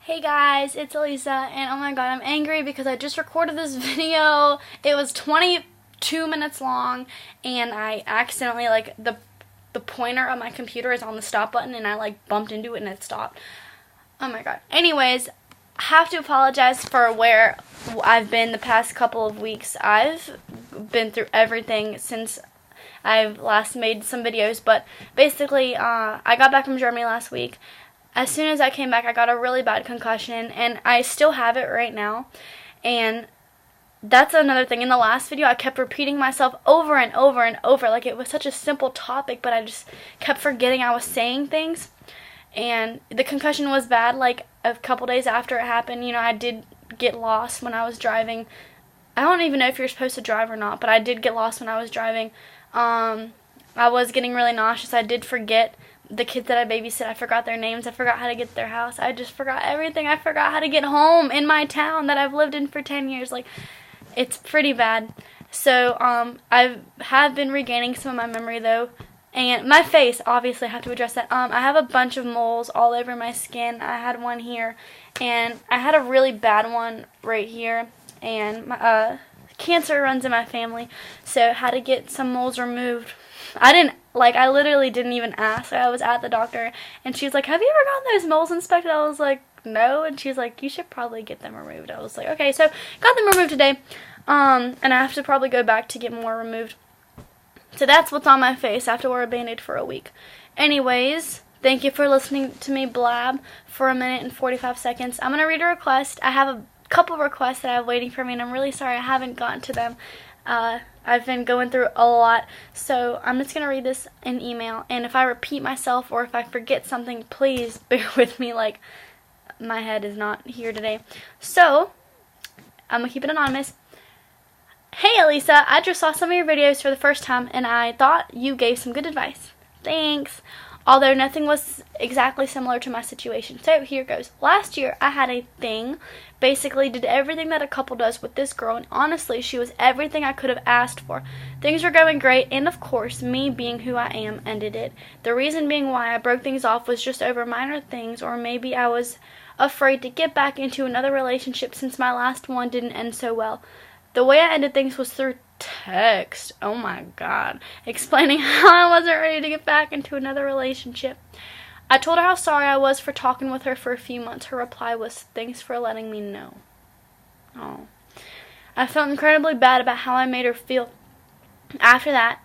Hey guys, it's Alisa, and oh my god, I'm angry because I just recorded this video. It was 22 minutes long, and I accidentally, the pointer of my computer is on the stop button, and I, bumped into it and it stopped. Oh my god. Anyways, I have to apologize for where I've been the past couple of weeks. I've been through everything since I've last made some videos, but basically, I got back from Germany last week. As soon as I came back, I got a really bad concussion, and I still have it right now. And that's another thing. In the last video, I kept repeating myself over and over and over. Like, it was such a simple topic, but I just kept forgetting I was saying things. And the concussion was bad. Like, a couple days after it happened, I did get lost when I was driving. I don't even know if you're supposed to drive or not, but I did get lost when I was driving. I was getting really nauseous. I did forget the kids that I babysit. I forgot their names. I forgot how to get to their house. I just forgot everything. I forgot how to get home in my town that I've lived in for 10 years. It's pretty bad. So, I have been regaining some of my memory, though. And my face, obviously, I have to address that. I have a bunch of moles all over my skin. I had one here, and I had a really bad one right here. And cancer runs in my family, so I had to get some moles removed. I literally didn't even ask. I was at the doctor, and she was like, have you ever gotten those moles inspected? I was like, no. And she's like, you should probably get them removed. I was like, okay. So got them removed today, and I have to probably go back to get more removed. So that's what's on my face. I have to wear a Band-Aid for a week. Anyways, thank you for listening to me blab for 1 minute and 45 seconds. I'm going to read a request. I have a couple requests that I have waiting for me, and I'm really sorry I haven't gotten to them. I've been going through a lot, so I'm just going to read this in email, and if I repeat myself or if I forget something, please bear with me, my head is not here today. So, I'm going to keep it anonymous. Hey Alisa, I just saw some of your videos for the first time, and I thought you gave some good advice. Thanks. Although nothing was exactly similar to my situation. So here goes. Last year, I had a thing. Basically, did everything that a couple does with this girl, and honestly, she was everything I could have asked for. Things were going great, and of course, me being who I am ended it. The reason being why I broke things off was just over minor things, or maybe I was afraid to get back into another relationship since my last one didn't end so well. The way I ended things was through text. Oh my god. Explaining how I wasn't ready to get back into another relationship. I told her how sorry I was for talking with her for a few months. Her reply was, thanks for letting me know. Oh. I felt incredibly bad about how I made her feel. After that,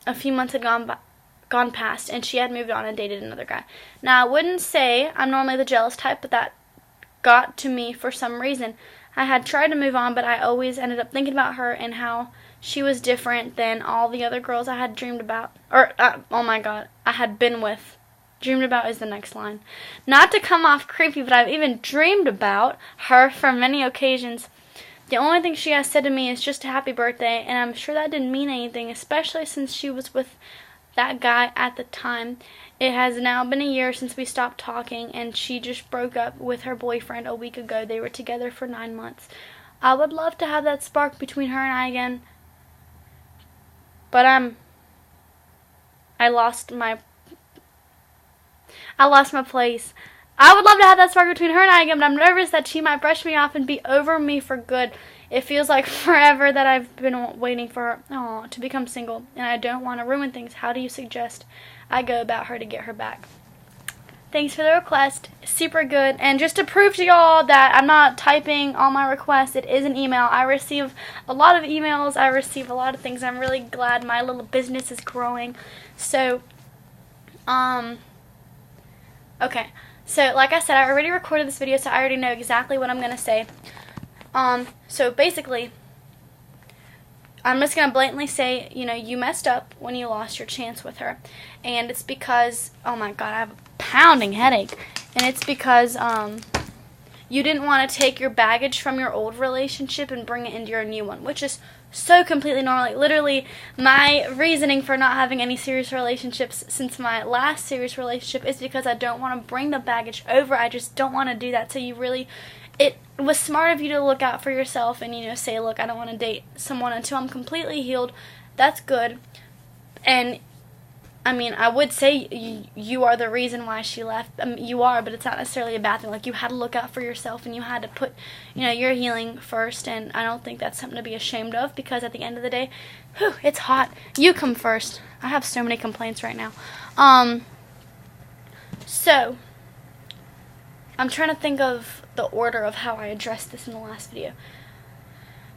a few months had gone past, and she had moved on and dated another guy. Now, I wouldn't say I'm normally the jealous type, but that got to me for some reason. I had tried to move on, but I always ended up thinking about her and how she was different than all the other girls I had dreamed about. Oh my god, I had been with. Dreamed about is the next line. Not to come off creepy, but I've even dreamed about her for many occasions. The only thing she has said to me is just a happy birthday, and I'm sure that didn't mean anything, especially since she was with that guy at the time. It has now been a year since we stopped talking, and she just broke up with her boyfriend a week ago. They were together for 9 months. I would love to have that spark between her and I again, but I lost my place. I would love to have that spark between her and I again, but I'm nervous that she might brush me off and be over me for good. It feels like forever that I've been waiting for her to become single, and I don't want to ruin things. How do you suggest I go about her to get her back? Thanks for the request. Super good. And just to prove to y'all that I'm not typing all my requests, it is an email. I receive a lot of emails. I receive a lot of things. I'm really glad my little business is growing. So, okay. So, like I said, I already recorded this video, so I already know exactly what I'm going to say. So basically, I'm just going to blatantly say, you messed up when you lost your chance with her. And it's because, oh my god, I have a pounding headache. And it's because, you didn't want to take your baggage from your old relationship and bring it into your new one, which is so completely normal. Literally, my reasoning for not having any serious relationships since my last serious relationship is because I don't want to bring the baggage over. I just don't want to do that. So it was smart of you to look out for yourself and, say, look, I don't want to date someone until I'm completely healed. That's good. And I mean, I would say you are the reason why she left. You are, but it's not necessarily a bad thing. Like, you had to look out for yourself, and you had to put, your healing first, and I don't think that's something to be ashamed of, because at the end of the day, it's hot. You come first. I have so many complaints right now. So, I'm trying to think of the order of how I addressed this in the last video.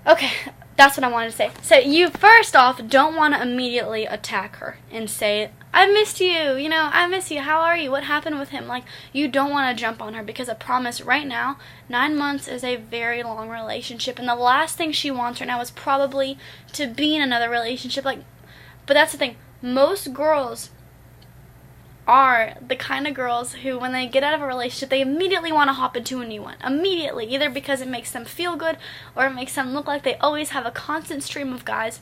Okay, that's what I wanted to say. So you, first off, don't want to immediately attack her and say, I missed you, I miss you, how are you, what happened with him? Like, you don't want to jump on her, because I promise right now, 9 months is a very long relationship, and the last thing she wants right now is probably to be in another relationship. Like, but that's the thing, most girls are the kind of girls who, when they get out of a relationship, they immediately want to hop into a new one. Immediately. Either because it makes them feel good, or it makes them look like they always have a constant stream of guys.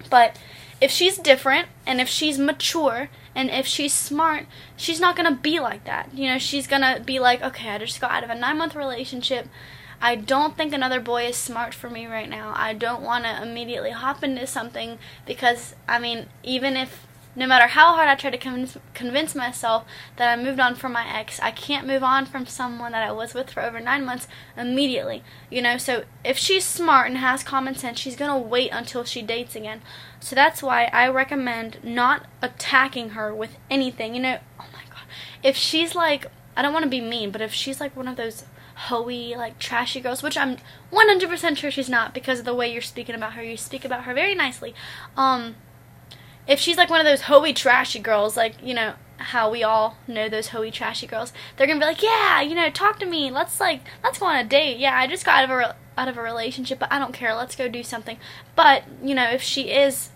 But if she's different, and if she's mature, and if she's smart, she's not going to be like that. She's going to be like, okay, I just got out of a 9-month relationship. I don't think another boy is smart for me right now. I don't want to immediately hop into something, because, even if, no matter how hard I try to convince myself that I moved on from my ex, I can't move on from someone that I was with for over 9 months immediately. So if she's smart and has common sense, she's going to wait until she dates again. So that's why I recommend not attacking her with anything. Oh my God. If she's like, I don't want to be mean, but if she's like one of those hoey, like trashy girls, which I'm 100% sure she's not, because of the way you're speaking about her, you speak about her very nicely. If she's like one of those hoey, trashy girls, like, how we all know those hoey, trashy girls, they're going to be like, yeah, talk to me, let's go on a date, yeah, I just got out of a relationship, but I don't care, let's go do something. But, if she is,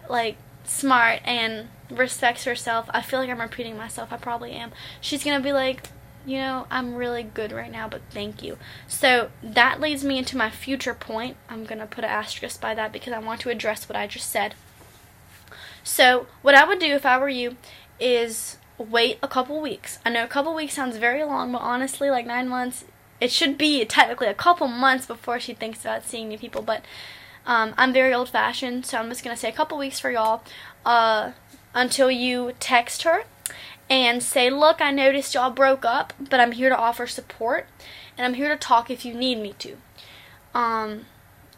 like, smart and respects herself, I feel like I'm repeating myself, I probably am, she's going to be like, I'm really good right now, but thank you. So that leads me into my future point. I'm going to put an asterisk by that, because I want to address what I just said. So, what I would do if I were you is wait a couple weeks. I know a couple weeks sounds very long, but honestly, like 9 months, it should be technically a couple months before she thinks about seeing new people, but I'm very old-fashioned, so I'm just going to say a couple weeks for y'all until you text her and say, look, I noticed y'all broke up, but I'm here to offer support, and I'm here to talk if you need me to.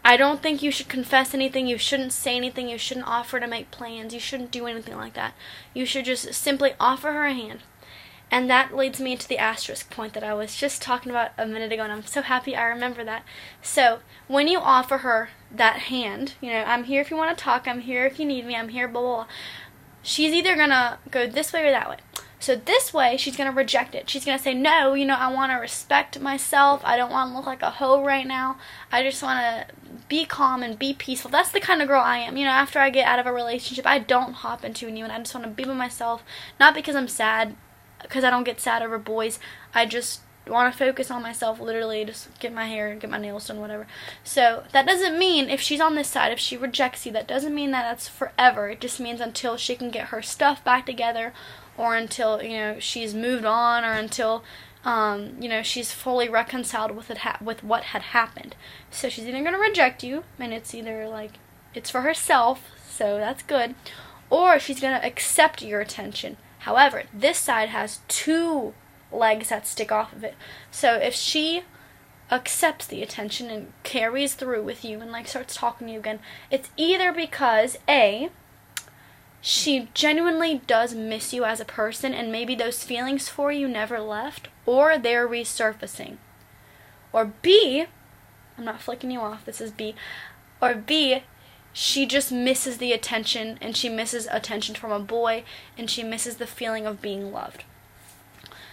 I don't think you should confess anything, you shouldn't say anything, you shouldn't offer to make plans, you shouldn't do anything like that. You should just simply offer her a hand. And that leads me into the asterisk point that I was just talking about a minute ago, and I'm so happy I remember that. So, when you offer her that hand, I'm here if you want to talk, I'm here if you need me, I'm here, blah, blah, blah. She's either going to go this way or that way. So this way, she's going to reject it. She's going to say, no, I want to respect myself. I don't want to look like a hoe right now. I just want to be calm and be peaceful. That's the kind of girl I am. After I get out of a relationship, I don't hop into a new one. I just want to be by myself. Not because I'm sad, because I don't get sad over boys. I just want to focus on myself, literally, just get my hair, get my nails done, whatever. So that doesn't mean, if she's on this side, if she rejects you, that doesn't mean that that's forever. It just means until she can get her stuff back together, or until, she's moved on, or until, she's fully reconciled with with what had happened. So she's either going to reject you, and it's either, like, it's for herself, so that's good, or she's going to accept your attention. However, this side has 2 legs that stick off of it. So if she accepts the attention and carries through with you and, like, starts talking to you again, it's either because, A, she genuinely does miss you as a person, and maybe those feelings for you never left, or they're resurfacing. Or B, I'm not flicking you off, this is B, or B, she just misses the attention, and she misses attention from a boy, and she misses the feeling of being loved.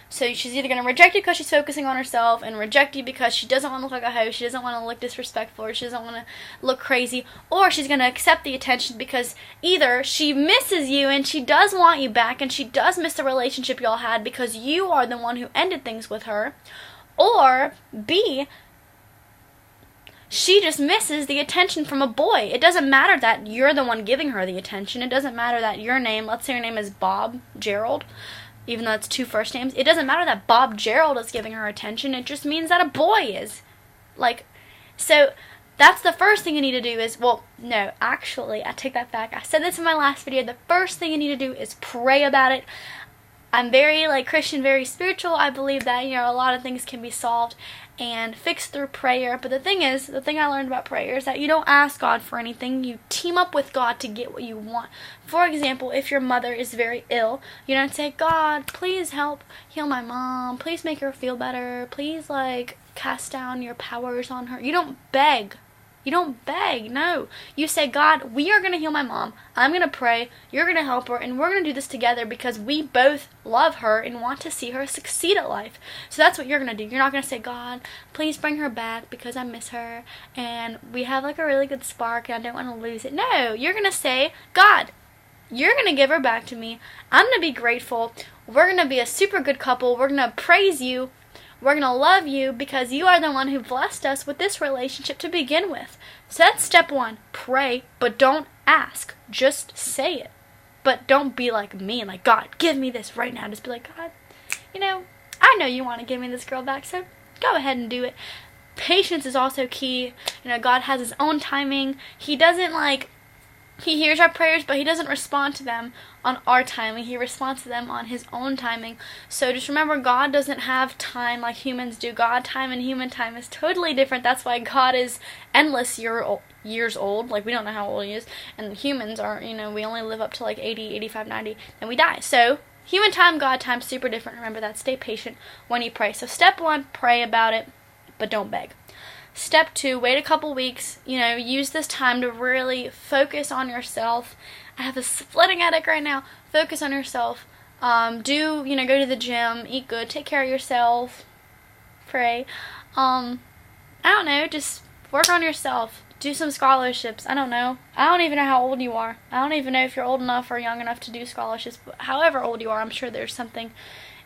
So she's either going to reject you because she's focusing on herself, and reject you because she doesn't want to look like a hoe, she doesn't want to look disrespectful, or she doesn't want to look crazy, or she's going to accept the attention because either she misses you and she does want you back, and she does miss the relationship y'all had because you are the one who ended things with her, or B, she just misses the attention from a boy. It doesn't matter that you're the one giving her the attention. It doesn't matter that your name, let's say your name is Bob Gerald, even though it's 2 first names. It doesn't matter that Bob Gerald is giving her attention. It just means that a boy is. Like, so that's the first thing you need to do is, well, no, actually, I take that back. I said this in my last video. The first thing you need to do is pray about it. I'm very, like, Christian, very spiritual. I believe that, you know, a lot of things can be solved and fixed through prayer. But the thing is, the thing I learned about prayer is that you don't ask God for anything. You team up with God to get what you want. For example, if your mother is very ill, you don't say, God, please help heal my mom. Please make her feel better. Please, like, cast down your powers on her. You don't beg. You don't beg, no. You say, God, we are going to heal my mom. I'm going to pray. You're going to help her. And we're going to do this together because we both love her and want to see her succeed at life. So that's what you're going to do. You're not going to say, God, please bring her back because I miss her. And we have like a really good spark and I don't want to lose it. No, you're going to say, God, you're going to give her back to me. I'm going to be grateful. We're going to be a super good couple. We're going to praise you. We're going to love you because you are the one who blessed us with this relationship to begin with. So that's step one. Pray, but don't ask. Just say it. But don't be like me and like, God, give me this right now. Just be like, God, you know, I know you want to give me this girl back, so go ahead and do it. Patience is also key. You know, God has his own timing. He doesn't like... He hears our prayers, but he doesn't respond to them on our timing. He responds to them on his own timing. So just remember, God doesn't have time like humans do. God time and human time is totally different. That's why God is endless years old. Like, we don't know how old he is. And humans are, you know, we only live up to like 80, 85, 90, and we die. So human time, God time, super different. Remember that. Stay patient when you pray. So step one, pray about it, but don't beg. Step two, wait a couple weeks, you know, use this time to really focus on yourself. I have a splitting headache right now. Focus on yourself. Go to the gym, eat good, take care of yourself, pray. I don't know, just work on yourself. Do some scholarships. I don't know. I don't even know how old you are. I don't even know if you're old enough or young enough to do scholarships. But however old you are, I'm sure there's something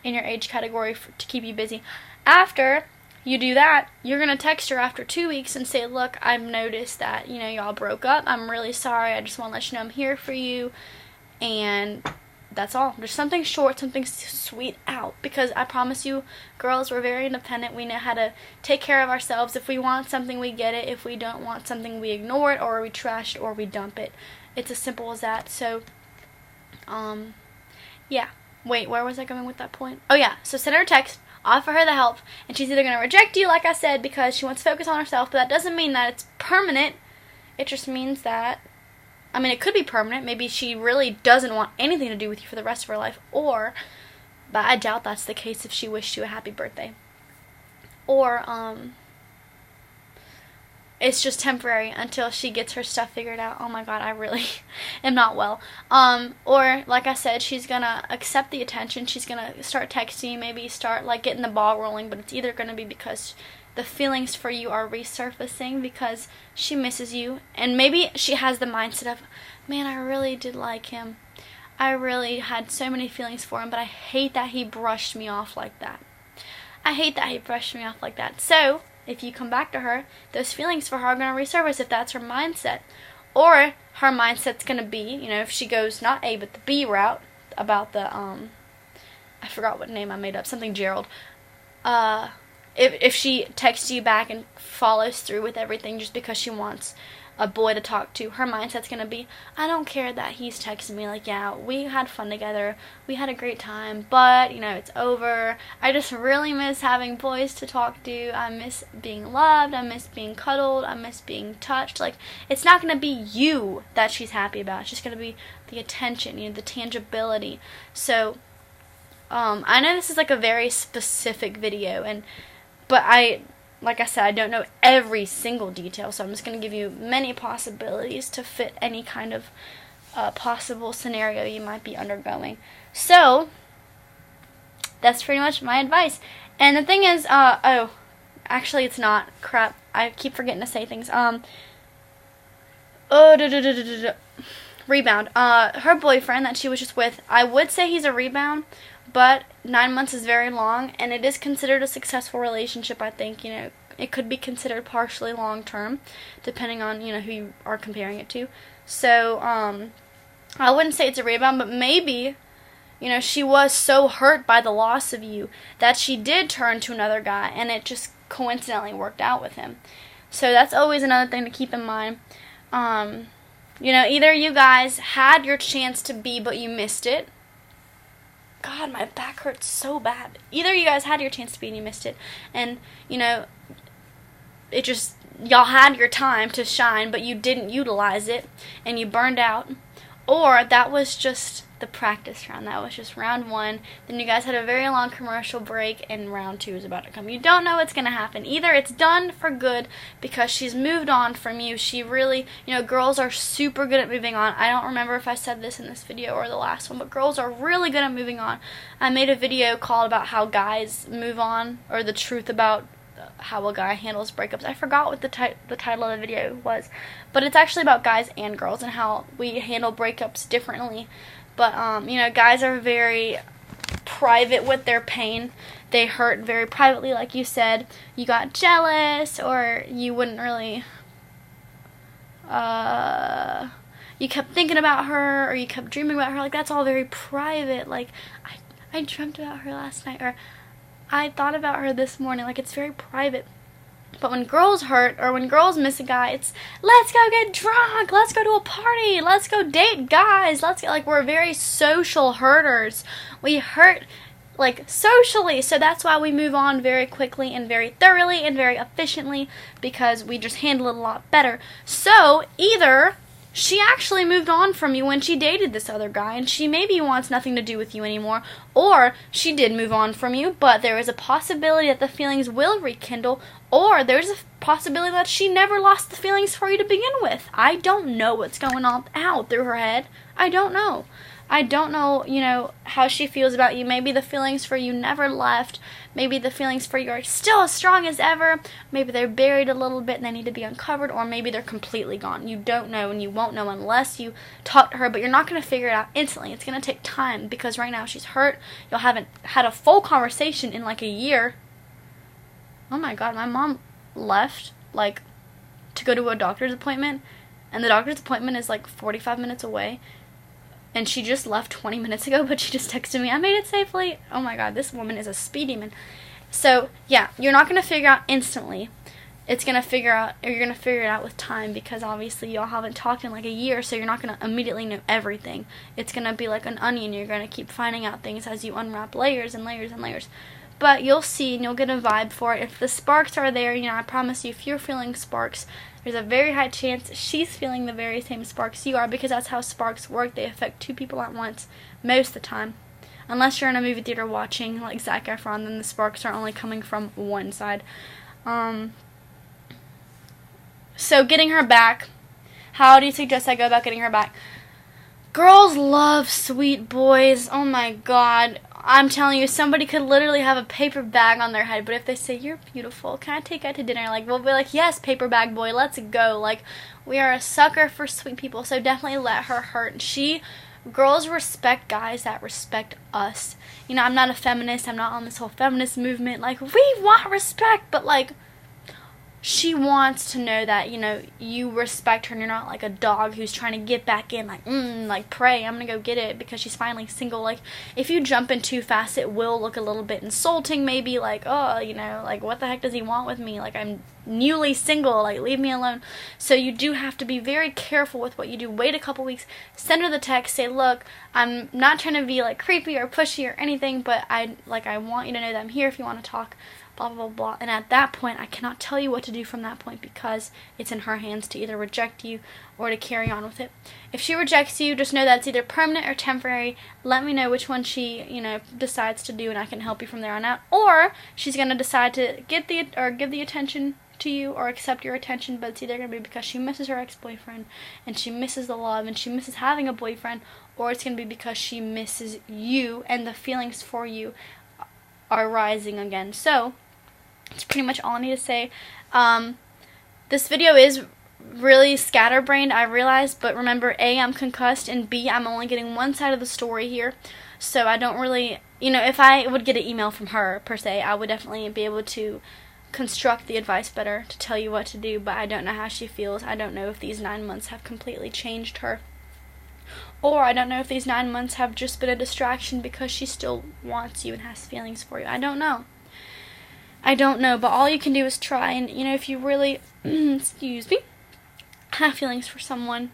in your age category to keep you busy. After you do that, you're going to text her after 2 weeks and say, look, I've noticed that, you know, y'all broke up. I'm really sorry. I just want to let you know I'm here for you. And that's all. Just something short, something sweet out. Because I promise you, girls, we're very independent. We know how to take care of ourselves. If we want something, we get it. If we don't want something, we ignore it, or we trash it, or we dump it. It's as simple as that. So, yeah. Wait, where was I going with that point? Oh, yeah. So send her a text. Offer her the help, and she's either going to reject you, like I said, because she wants to focus on herself, but that doesn't mean that it's permanent. It just means that, I mean, it could be permanent. Maybe she really doesn't want anything to do with you for the rest of her life, but I doubt that's the case if she wished you a happy birthday. Or, it's just temporary until she gets her stuff figured out. Oh my God, I really am not well. Or, like I said, she's going to accept the attention. She's going to start texting, maybe start, like, getting the ball rolling. But it's either going to be because the feelings for you are resurfacing because she misses you. And maybe she has the mindset of, man, I really did like him. I really had so many feelings for him, but I hate that he brushed me off like that. I hate that he brushed me off like that. So if you come back to her, those feelings for her are going to resurface if that's her mindset. Or her mindset's going to be, you know, if she goes not A but the B route about the, I forgot what name I made up, something Gerald. If she texts you back and follows through with everything just because she wants a boy to talk to, her mindset's going to be, I don't care that he's texting me, like, yeah, we had fun together, we had a great time, but, you know, it's over. I just really miss having boys to talk to. I miss being loved, I miss being cuddled, I miss being touched. Like, it's not going to be you that she's happy about. It's just going to be the attention, you know, the tangibility. So, I know this is like a very specific video, but like I said, I don't know every single detail, so I'm just going to give you many possibilities to fit any kind of possible scenario you might be undergoing. So, that's pretty much my advice. And the thing is, actually it's not. Crap, I keep forgetting to say things. Rebound. Her boyfriend that she was just with, I would say he's a rebound, but 9 months is very long, and it is considered a successful relationship, I think. You know, it could be considered partially long-term, depending on, you know, who you are comparing it to. So, I wouldn't say it's a rebound, but maybe, you know, she was so hurt by the loss of you that she did turn to another guy, and it just coincidentally worked out with him. So that's always another thing to keep in mind. You know, either you guys had your chance to be, but you missed it. God, my back hurts so bad. Either you guys had your chance to be and you missed it, and, you know, it just, y'all had your time to shine, but you didn't utilize it, and you burned out. Or that was just the practice round. That was just round 1. Then you guys had a very long commercial break, and round 2 is about to come. You don't know what's going to happen. Either it's done for good because she's moved on from you. She really, you know, girls are super good at moving on. I don't remember if I said this in this video or the last one, but girls are really good at moving on. I made a video called about how guys move on, or the truth about how a guy handles breakups. I forgot what the title of the video was, but it's actually about guys and girls and how we handle breakups differently. But you know, guys are very private with their pain. They hurt very privately, like you said. You got jealous, or you wouldn't really you kept thinking about her, or you kept dreaming about her. Like, that's all very private. Like, I dreamt about her last night, or I thought about her this morning. Like, it's very private. But when girls hurt, or when girls miss a guy, it's, let's go get drunk, let's go to a party, let's go date guys, let's go, like, we're very social hurters. We hurt, like, socially, so that's why we move on very quickly and very thoroughly and very efficiently, because we just handle it a lot better. So, either she actually moved on from you when she dated this other guy, and she maybe wants nothing to do with you anymore, or she did move on from you, but there is a possibility that the feelings will rekindle, or there's a possibility that she never lost the feelings for you to begin with. I don't know what's going on out through her head. I don't know. I don't know, you know, how she feels about you. Maybe the feelings for you never left. Maybe the feelings for you are still as strong as ever. Maybe they're buried a little bit and they need to be uncovered, or maybe they're completely gone. You don't know, and you won't know unless you talk to her, but you're not going to figure it out instantly. It's going to take time, because right now she's hurt. You haven't had a full conversation in like a year. Oh my God, my mom left, like, to go to a doctor's appointment, and the doctor's appointment is like 45 minutes away. And she just left 20 minutes ago, but she just texted me, I made it safely. Oh my God, this woman is a speed demon. So, yeah, you're not going to figure out instantly. It's going to figure out, or you're going to figure it out with time, because obviously y'all haven't talked in like a year, so you're not going to immediately know everything. It's going to be like an onion. You're going to keep finding out things as you unwrap layers and layers and layers. But you'll see, and you'll get a vibe for it. If the sparks are there, you know, I promise you, if you're feeling sparks, there's a very high chance she's feeling the very same sparks you are, because that's how sparks work. They affect two people at once most of the time. Unless you're in a movie theater watching, like Zac Efron, then the sparks are only coming from one side. So getting her back, how do you suggest I go about getting her back? Girls love sweet boys. Oh my God. I'm telling you, somebody could literally have a paper bag on their head, but if they say, you're beautiful, can I take you out to dinner? Like, we'll be like, yes, paper bag boy, let's go. Like, we are a sucker for sweet people, so definitely let her hurt. Girls respect guys that respect us. You know, I'm not a feminist. I'm not on this whole feminist movement. Like, we want respect, but, like, she wants to know that, you know, you respect her and you're not like a dog who's trying to get back in, like pray, I'm gonna go get it because she's finally single. Like, if you jump in too fast, it will look a little bit insulting, maybe, like, oh, you know, like, what the heck does he want with me? Like, I'm newly single, like, leave me alone. So you do have to be very careful with what you do. Wait a couple weeks, send her the text, say, look, I'm not trying to be, like, creepy or pushy or anything, but I want you to know that I'm here if you want to talk. Blah, blah, blah. And at that point, I cannot tell you what to do from that point, because it's in her hands to either reject you or to carry on with it. If she rejects you, just know that it's either permanent or temporary. Let me know which one she, you know, decides to do, and I can help you from there on out. Or she's going to decide to give the attention to you or accept your attention, but it's either going to be because she misses her ex-boyfriend and she misses the love and she misses having a boyfriend, or it's going to be because she misses you and the feelings for you are rising again. So that's pretty much all I need to say. This video is really scatterbrained, I realize, but remember, A, I'm concussed, and B, I'm only getting one side of the story here, so I don't really, you know, if I would get an email from her, per se, I would definitely be able to construct the advice better to tell you what to do, but I don't know how she feels. I don't know if these 9 months have completely changed her, or I don't know if these 9 months have just been a distraction because she still wants you and has feelings for you. I don't know. I don't know, but all you can do is try. And, you know, if you really, excuse me, have feelings for someone,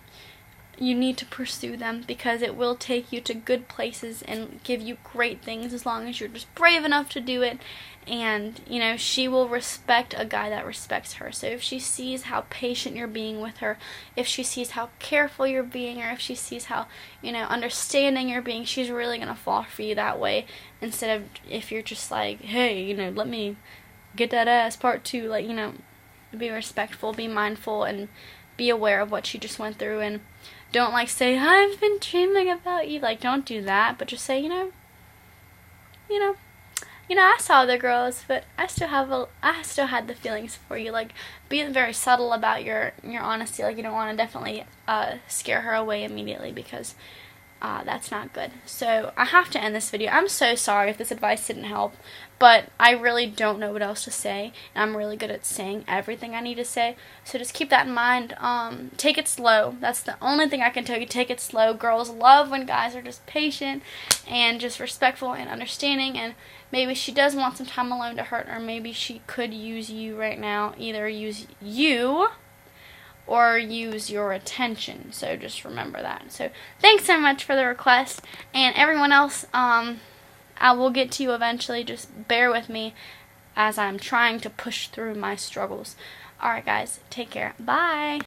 you need to pursue them, because it will take you to good places and give you great things as long as you're just brave enough to do it. And, you know, she will respect a guy that respects her. So if she sees how patient you're being with her, if she sees how careful you're being, or if she sees how, you know, understanding you're being, she's really going to fall for you that way, instead of if you're just like, hey, you know, let me get that ass part 2. Like, you know, be respectful, be mindful, and be aware of what she just went through. And don't, like, say, I've been dreaming about you. Like, don't do that, but just say, you know, I saw the girls, but I still had the feelings for you. Like, be very subtle about your honesty. Like, you don't want to definitely scare her away immediately, because that's not good. So I have to end this video. I'm so sorry if this advice didn't help, but I really don't know what else to say, and I'm really good at saying everything I need to say. So just keep that in mind. Take it slow. That's the only thing I can tell you. Take it slow. Girls love when guys are just patient and just respectful and understanding, and maybe she does want some time alone to hurt, or maybe she could use you right now. Either use you or use your attention. So just remember that. So thanks so much for the request, and everyone else, I will get to you eventually. Just bear with me as I'm trying to push through my struggles. Alright guys, take care. Bye.